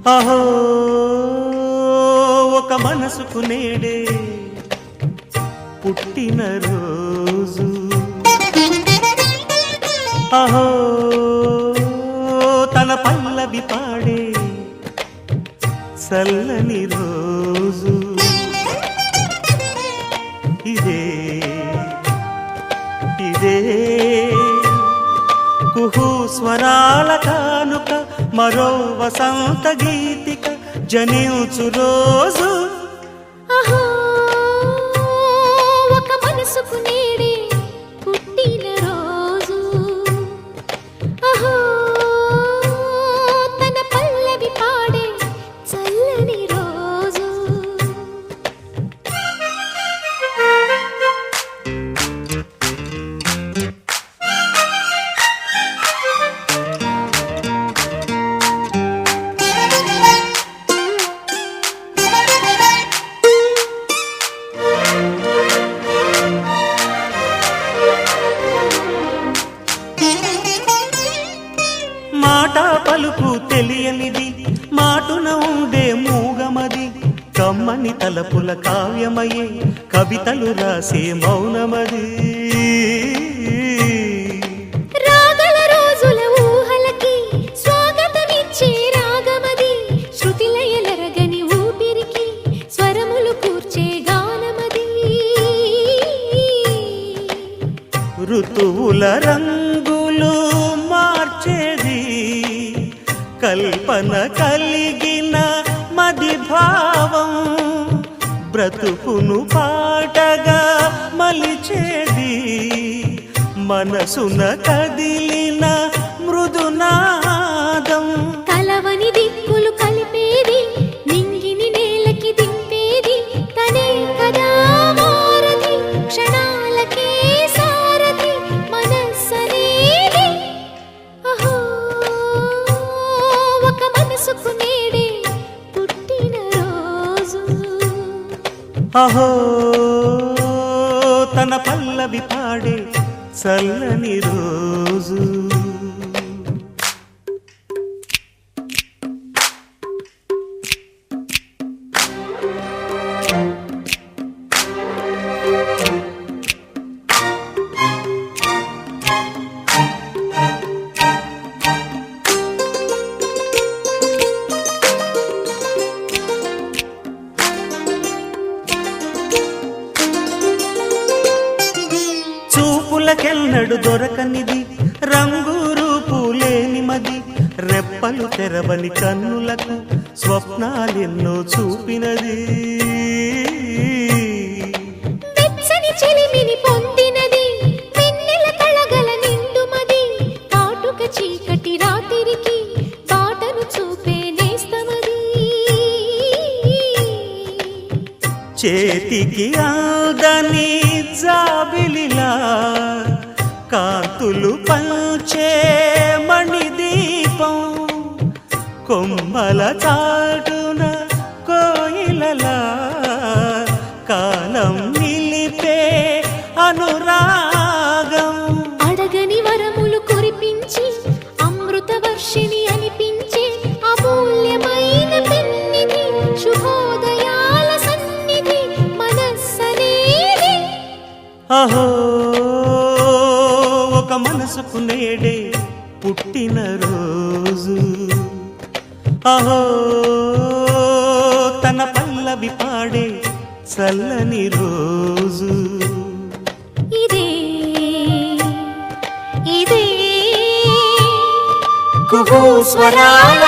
అహో ఒక మనసుకు నేడే పుట్టిన రోజు, అహో తన పల్లవి పాడే చల్లని రోజు. ఇదే ఇదే కుహు స్వరాల కానుక, మరో వసంత గీతిక జనించు రోజు. అహో ఒక మనసుకు నేడే పుట్టిన రోజు, అహో తన పల్లవి పాడే చల్లని రోజు. మాట పలుకు తెలియనిది, మాటున ఉండే మూగమది, కమ్మని తలపుల కావ్యమయే కవితలు రాసే మౌనమది. రాగల రోజుల ఊహలకి స్వాగతమిచ్చే రాగమది, శృతిలయలరగని ఊపిరికి స్వరములు కూర్చే గానమది. ఋతువుల రంగులు మార్చేది, కల్పన కలిగిన మది భావం, బ్రతుకును పాటగా మలిచేది, మనసున కదిలిన మృదునాదం. కలవని దిక్కులు కలిపేది, నింగిని నేలకి దింపేది, తనే కదా వారధి, క్షణాలకే సారథి మనస్సనేది. అహో ఒక మనసుకు నేడే పుట్టిన రోజు, అహో తన పల్లవి పాడే చల్లని రోజు. చూపులకెన్నడు దొరకనిది, రంగు రూపు లేని మది, రెప్పలు తెరవని కన్నులకు స్వప్నాలెన్నో చూపినది. వెచ్చని చెలిమిని పొందినది, వెన్నెల కళగల నిండుమది, కాటుక చీకటి రాత్రికి బాటను చూపే నేస్తమది. చేతికి ఆదని జాబిలిలా కాంతులు పంచే మణిదీపం, కొమ్మల చాటున కోయిలలా కాలం నిలిపే అనురాగం. అడగని వరములు కురిపించి అమృత వర్షిణి అనిపించే అమూల్యమైన పెన్నిధి, శుభోదయాల సన్నిధి మనస్సనేది. అహో ఒక మనసుకు నేడే పుట్టిన రోజు, అహో తన పల్లవి పాడే చల్లని రోజు. ఇదే ఇదే కుహు స్వరాల